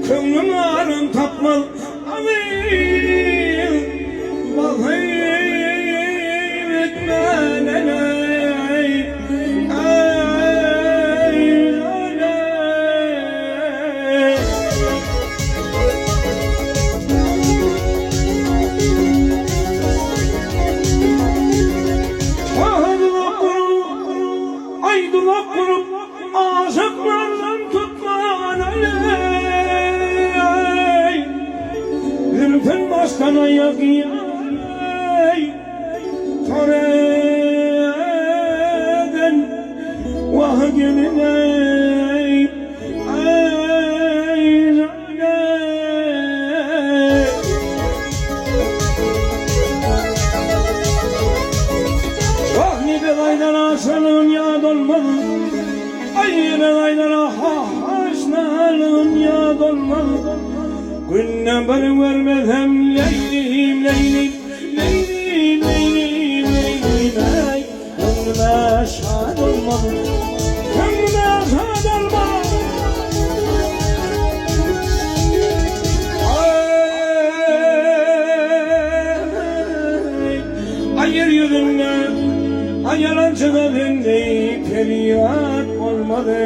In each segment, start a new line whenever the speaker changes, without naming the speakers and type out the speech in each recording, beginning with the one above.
Könlüm arın tapmal amin Bakayım etme neney Ay duvak kurup aşıklardan tutman aley Zülfün baştan ayak yay Toreden vah gelin ey Vah ni belaylara aşalım ya dolmalı Ay belaylara haşnalım ya dolmalı Günne beni vermezem leylim leylim leylim leylim leylim ey Gönlüme şad olmalı Gönlüme şad olmalı Ay yeryüzünde ay yalancı kadındı Feryat olmadı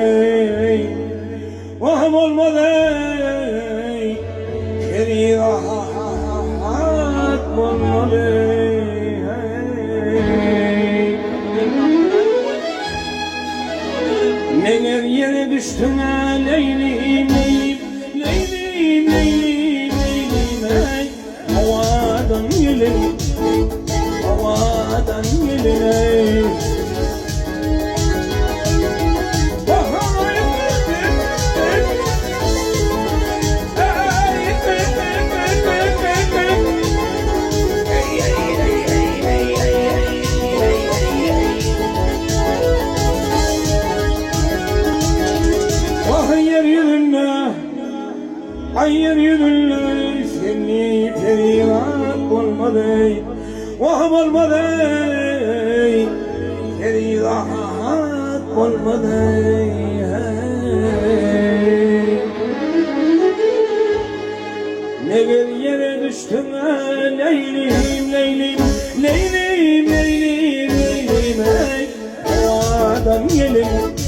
Vahım olmadı Feryat olmadı Neler yere düştüne leylim leylim Leylim leylim leylim ey Havadan gelin Havadan gelin ey Ay yeryüzünde seni feryat olmadı Vahım olmadı Feryat olmadı Neler yere düştüm leylim leylim Leylim leylim leylim ey Havadan gelin